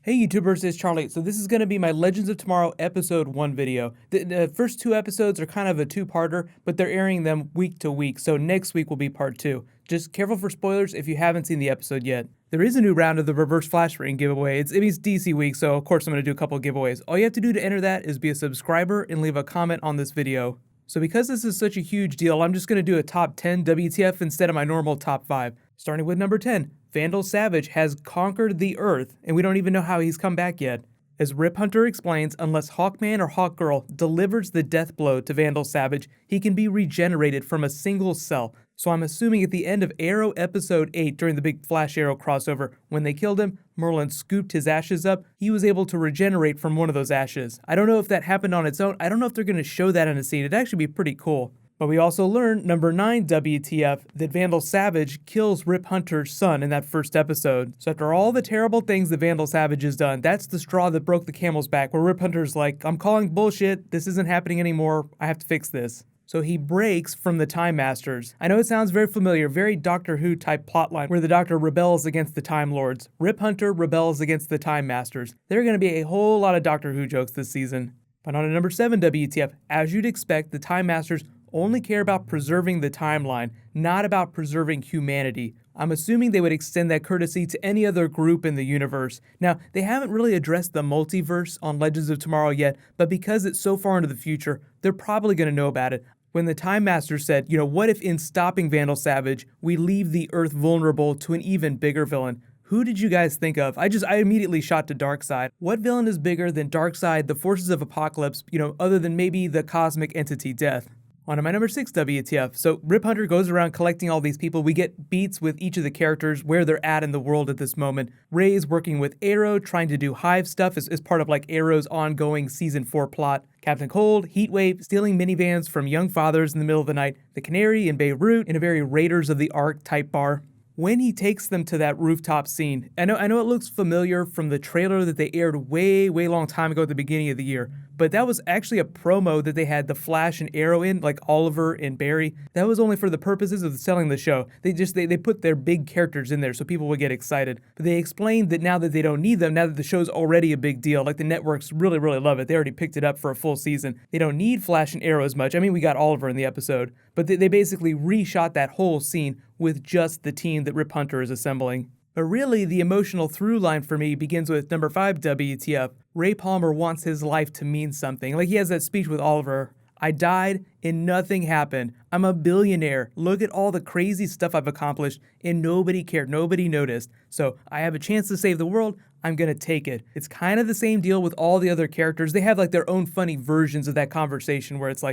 Hey YouTubers, it's Charlie. So this is going to be my Legends of Tomorrow episode 1 video. The first 2 episodes are kind of a two-parter, but they're airing them week to week, so next week will be part 2. Just careful for spoilers if you haven't seen the episode yet. There is a new round of the Reverse Flash Ring giveaway. It's DC week, so of course I'm going to do a couple of giveaways. All you have to do to enter that is be a subscriber and leave a comment on this video. So because this is such a huge deal, I'm just going to do a top 10 WTF instead of my normal top 5. Starting with number 10. Vandal Savage has conquered the Earth, and we don't even know how he's come back yet. As Rip Hunter explains, unless Hawkman or Hawkgirl delivers the death blow to Vandal Savage, he can be regenerated from a single cell. So I'm assuming at the end of Arrow Episode 8 during the big Flash Arrow crossover, when they killed him, Merlin scooped his ashes up, he was able to regenerate from one of those ashes. I don't know if that happened on its own, I don't know if they're going to show that in a scene, it'd actually be pretty cool. But we also learned, number 9 WTF, that Vandal Savage kills Rip Hunter's son in that first episode. So after all the terrible things that Vandal Savage has done, that's the straw that broke the camel's back, where Rip Hunter's like, I'm calling bullshit, this isn't happening anymore, I have to fix this. So he breaks from the Time Masters. I know it sounds very familiar, very Doctor Who type plotline, where the Doctor rebels against the Time Lords. Rip Hunter rebels against the Time Masters. There are going to be a whole lot of Doctor Who jokes this season. But on to number 7 WTF, as you'd expect, the Time Masters only care about preserving the timeline, not about preserving humanity. I'm assuming they would extend that courtesy to any other group in the universe. Now, they haven't really addressed the multiverse on Legends of Tomorrow yet, but because it's so far into the future, they're probably going to know about it. When the Time Master said, what if in stopping Vandal Savage, we leave the Earth vulnerable to an even bigger villain? Who did you guys think of? I immediately shot to Darkseid. What villain is bigger than Darkseid, the forces of Apocalypse, other than maybe the cosmic entity Death? On to my number 6 WTF. So Rip Hunter goes around collecting all these people. We get beats with each of the characters, where they're at in the world at this moment. Ray's working with Arrow, trying to do Hive stuff as part of Arrow's ongoing Season 4 plot. Captain Cold, Heatwave, stealing minivans from young fathers in the middle of the night. The Canary in Beirut in a very Raiders of the Ark type bar. When he takes them to that rooftop scene, I know it looks familiar from the trailer that they aired way long time ago at the beginning of the year, but that was actually a promo that they had the Flash and Arrow in, like Oliver and Barry. That was only for the purposes of selling the show. They put their big characters in there so people would get excited. But they explained that now that they don't need them, now that the show's already a big deal, the networks really love it. They already picked it up for a full season. They don't need Flash and Arrow as much. I mean, we got Oliver in the episode, but they basically reshot that whole scene with just the team that Rip Hunter is assembling. But really, the emotional through line for me begins with number 5 WTF. Ray Palmer wants his life to mean something. He has that speech with Oliver. I died and nothing happened. I'm a billionaire. Look at all the crazy stuff I've accomplished and nobody cared, nobody noticed. So I have a chance to save the world, I'm gonna take it. It's kind of the same deal with all the other characters. They have their own funny versions of that conversation where it's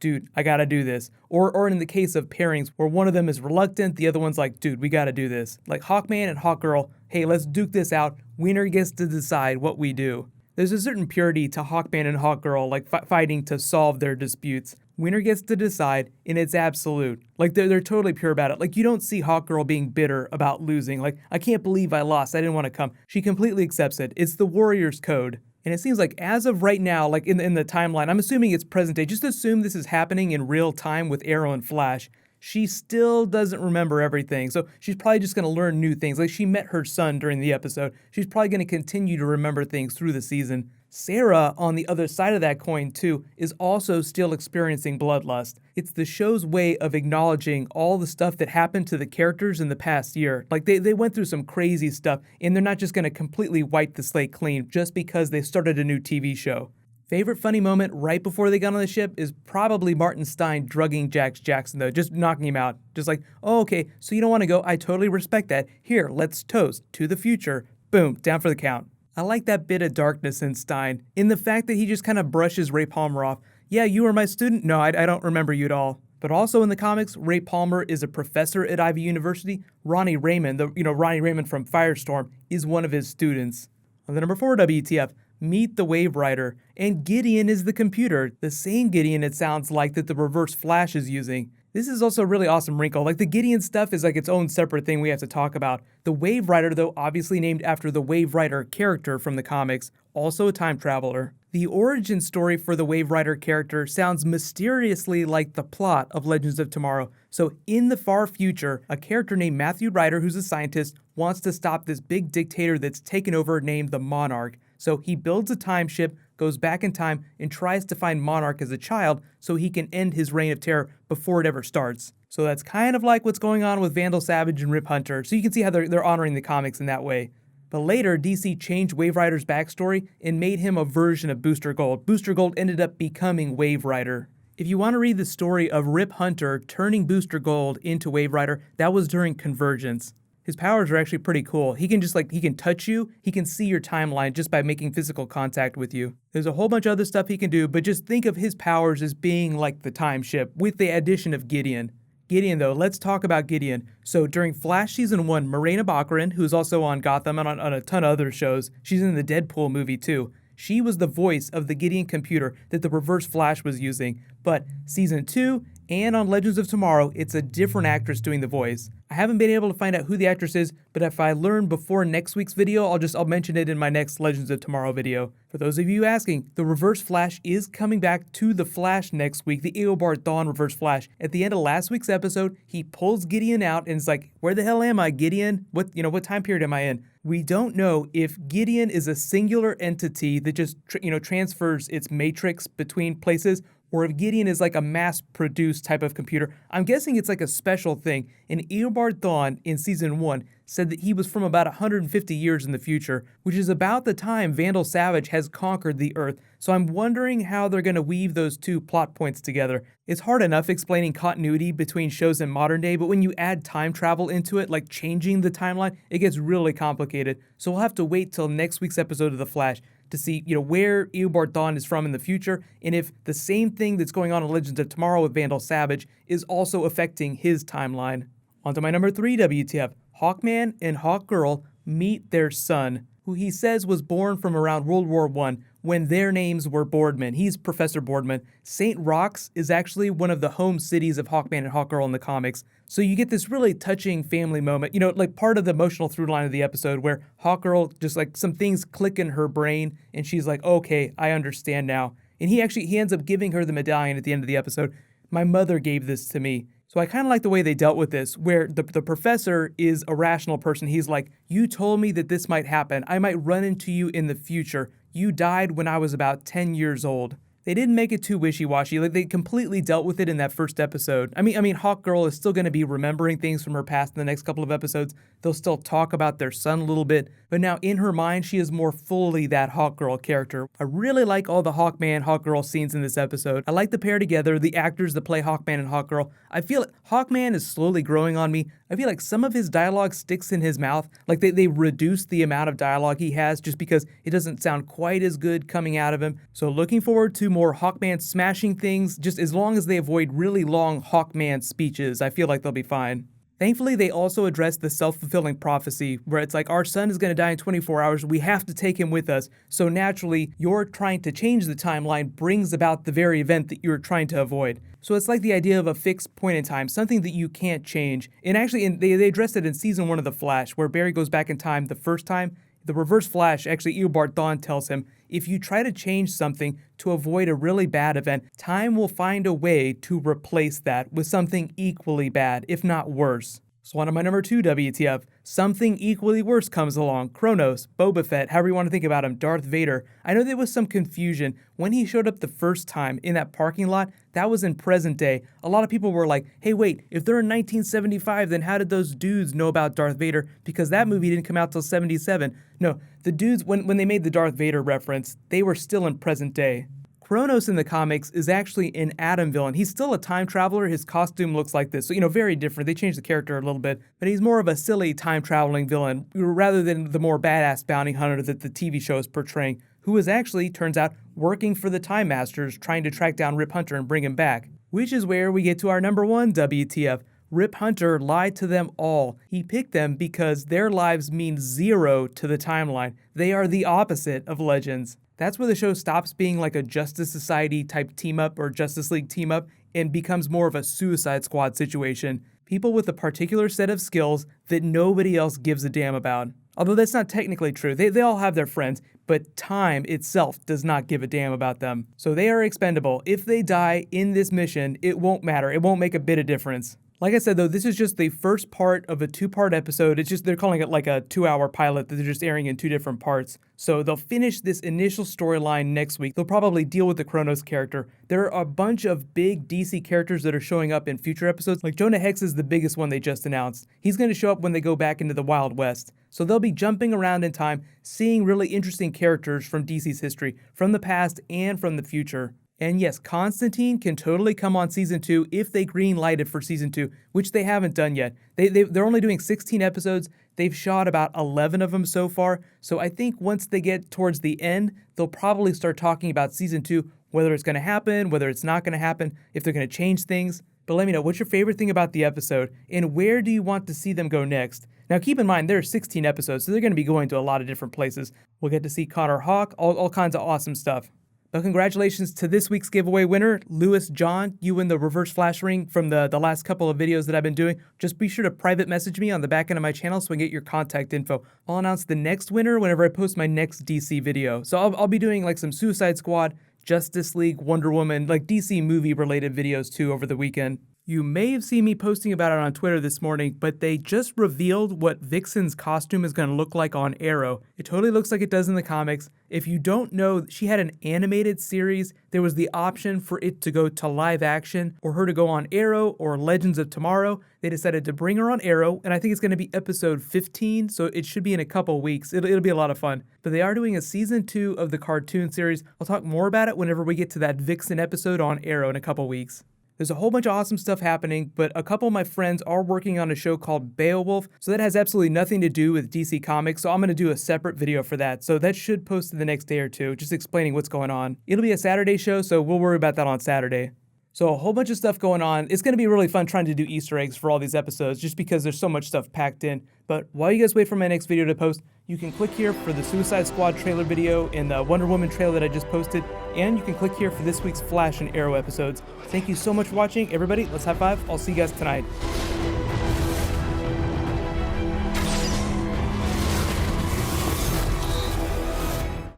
dude, I gotta do this. Or in the case of pairings where one of them is reluctant, the other one's dude, we gotta do this. Hawkman and Hawkgirl, hey, let's duke this out. Winner gets to decide what we do. There's a certain purity to Hawkman and Hawkgirl, fighting to solve their disputes. Winner gets to decide, and it's absolute. They're totally pure about it. You don't see Hawkgirl being bitter about losing. I can't believe I lost, I didn't want to come. She completely accepts it. It's the warrior's code. And it seems as of right now, in the timeline, I'm assuming it's present day, just assume this is happening in real time with Arrow and Flash. She still doesn't remember everything, so she's probably just going to learn new things. She met her son during the episode. She's probably going to continue to remember things through the season. Sarah, on the other side of that coin too, is also still experiencing bloodlust. It's the show's way of acknowledging all the stuff that happened to the characters in the past year. They went through some crazy stuff, and they're not just going to completely wipe the slate clean just because they started a new TV show. Favorite funny moment right before they got on the ship is probably Martin Stein drugging Jax Jackson, though, just knocking him out. Just oh, okay, so you don't want to go? I totally respect that. Here, let's toast to the future. Boom, down for the count. I like that bit of darkness in Stein, in the fact that he just kind of brushes Ray Palmer off. Yeah, you were my student? No, I don't remember you at all. But also in the comics, Ray Palmer is a professor at Ivy University. Ronnie Raymond, Ronnie Raymond from Firestorm, is one of his students. On the number 4 WTF, meet the Waverider, and Gideon is the computer, the same Gideon it sounds like that the Reverse Flash is using. This is also a really awesome wrinkle. The Gideon stuff is its own separate thing we have to talk about. The Waverider, though, obviously named after the Waverider character from the comics, also a time traveler. The origin story for the Waverider character sounds mysteriously like the plot of Legends of Tomorrow. So in the far future, a character named Matthew Ryder, who's a scientist, wants to stop this big dictator that's taken over named the Monarch. So he builds a time ship, goes back in time, and tries to find Monarch as a child so he can end his reign of terror before it ever starts. So that's kind of like what's going on with Vandal Savage and Rip Hunter. So you can see how they're honoring the comics in that way. But later, DC changed Waverider's backstory and made him a version of Booster Gold. Booster Gold ended up becoming Waverider. If you want to read the story of Rip Hunter turning Booster Gold into Waverider, that was during Convergence. His powers are actually pretty cool. He can he can touch you, he can see your timeline just by making physical contact with you. There's a whole bunch of other stuff he can do, but just think of his powers as being like the time ship, with the addition of Gideon. Gideon, though, let's talk about Gideon. So during Flash Season 1, Morena Baccarin, who's also on Gotham and on a ton of other shows, she's in the Deadpool movie too. She was the voice of the Gideon computer that the Reverse Flash was using. But Season 2 and on Legends of Tomorrow, it's a different actress doing the voice. I haven't been able to find out who the actress is, but if I learn before next week's video, I'll mention it in my next Legends of Tomorrow video. For those of you asking, the Reverse Flash is coming back to the Flash next week, the Eobard Thawne Reverse Flash. At the end of last week's episode, he pulls Gideon out and is like, "Where the hell am I, Gideon? What time period am I in?" We don't know if Gideon is a singular entity that just transfers its matrix between places, or if Gideon is like a mass-produced type of computer. I'm guessing it's like a special thing. And Eobard Thawne in Season 1 said that he was from about 150 years in the future, which is about the time Vandal Savage has conquered the Earth. So I'm wondering how they're going to weave those two plot points together. It's hard enough explaining continuity between shows in modern day, but when you add time travel into it, like changing the timeline, it gets really complicated. So we'll have to wait till next week's episode of The Flash to see, where Eobard Thawne is from in the future, and if the same thing that's going on in Legends of Tomorrow with Vandal Savage is also affecting his timeline. On to my number 3 WTF. Hawkman and Hawkgirl meet their son, who he says was born from around World War I, when their names were Boardman. He's Professor Boardman. St. Rox is actually one of the home cities of Hawkman and Hawkgirl in the comics. So you get this really touching family moment, like part of the emotional through line of the episode where Hawkgirl just like some things click in her brain and she's like, "Okay, I understand now." And he ends up giving her the medallion at the end of the episode. "My mother gave this to me." So I kind of like the way they dealt with this, where the professor is a rational person. He's like, "You told me that this might happen. I might run into you in the future. You died when I was about 10 years old." They didn't make it too wishy-washy. Like, they completely dealt with it in that first episode. I mean, Hawkgirl is still going to be remembering things from her past in the next couple of episodes. They'll still talk about their son a little bit, but now in her mind, she is more fully that Hawkgirl character. I really like all the Hawkman, Hawkgirl scenes in this episode. I like the pair together, the actors that play Hawkman and Hawkgirl. I feel like Hawkman is slowly growing on me. I feel like some of his dialogue sticks in his mouth. Like they reduce the amount of dialogue he has just because it doesn't sound quite as good coming out of him. So looking forward to more Hawkman smashing things, just as long as they avoid really long Hawkman speeches. I feel like they'll be fine. Thankfully, they also address the self-fulfilling prophecy, where it's like, our son is going to die in 24 hours, we have to take him with us. So naturally, your trying to change the timeline brings about the very event that you're trying to avoid. So it's like the idea of a fixed point in time, something that you can't change. And actually, they addressed it in Season 1 of The Flash, where Barry goes back in time the first time. The Reverse Flash, actually Eobard Thawne tells him, if you try to change something to avoid a really bad event, time will find a way to replace that with something equally bad, if not worse. So on to my number 2 WTF. Something equally worse comes along. Kronos, Boba Fett, however you want to think about him, Darth Vader. I know there was some confusion. When he showed up the first time in that parking lot, that was in present day. A lot of people were like, hey wait, if they're in 1975, then how did those dudes know about Darth Vader? Because that movie didn't come out till 77. No, the dudes, when they made the Darth Vader reference, they were still in present day. Kronos in the comics is actually an Atom villain. He's still a time traveler. His costume looks like this. So, very different. They changed the character a little bit, but he's more of a silly time traveling villain rather than the more badass bounty hunter that the TV show is portraying, who is actually, turns out, working for the Time Masters, trying to track down Rip Hunter and bring him back. Which is where we get to our number 1 WTF. Rip Hunter lied to them all. He picked them because their lives mean 0 to the timeline. They are the opposite of Legends. That's where the show stops being like a Justice Society type team up or Justice League team up and becomes more of a Suicide Squad situation. People with a particular set of skills that nobody else gives a damn about. Although that's not technically true. They all have their friends, but time itself does not give a damn about them. So they are expendable. If they die in this mission, it won't matter. It won't make a bit of difference. Like I said, though, this is just the first part of a 2-part episode. It's just they're calling it like a 2-hour pilot that they're just airing in 2 different parts. So they'll finish this initial storyline next week. They'll probably deal with the Kronos character. There are a bunch of big DC characters that are showing up in future episodes. Like Jonah Hex is the biggest one they just announced. He's going to show up when they go back into the Wild West. So they'll be jumping around in time, seeing really interesting characters from DC's history, from the past and from the future. And yes, Constantine can totally come on season 2 if they green-light it for season 2, which they haven't done yet. They're only doing 16 episodes. They've shot about 11 of them so far. So I think once they get towards the end, they'll probably start talking about season 2, whether it's going to happen, whether it's not going to happen, if they're going to change things. But let me know, what's your favorite thing about the episode, and where do you want to see them go next? Now keep in mind, there are 16 episodes, so they're going to be going to a lot of different places. We'll get to see Connor Hawk, all kinds of awesome stuff. But congratulations to this week's giveaway winner, Lewis John. You win the reverse flash ring from the last couple of videos that I've been doing. Just be sure to private message me on the back end of my channel so I can get your contact info. I'll announce the next winner whenever I post my next DC video. So I'll be doing like some Suicide Squad, Justice League, Wonder Woman, like DC movie related videos too over the weekend. You may have seen me posting about it on Twitter this morning, but they just revealed what Vixen's costume is going to look like on Arrow. It totally looks like it does in the comics. If you don't know, she had an animated series. There was the option for it to go to live action, or her to go on Arrow or Legends of Tomorrow. They decided to bring her on Arrow, and I think it's going to be episode 15, so it should be in a couple weeks. It'll be a lot of fun. But they are doing a season 2 of the cartoon series. I'll talk more about it whenever we get to that Vixen episode on Arrow in a couple weeks. There's a whole bunch of awesome stuff happening, but a couple of my friends are working on a show called Beowulf, so that has absolutely nothing to do with DC Comics, so I'm going to do a separate video for that. So that should post in the next day or two, just explaining what's going on. It'll be a Saturday show, so we'll worry about that on Saturday. So a whole bunch of stuff going on. It's going to be really fun trying to do Easter eggs for all these episodes just because there's so much stuff packed in. But while you guys wait for my next video to post, you can click here for the Suicide Squad trailer video and the Wonder Woman trailer that I just posted. And you can click here for this week's Flash and Arrow episodes. Thank you so much for watching, everybody. Let's high five. I'll see you guys tonight.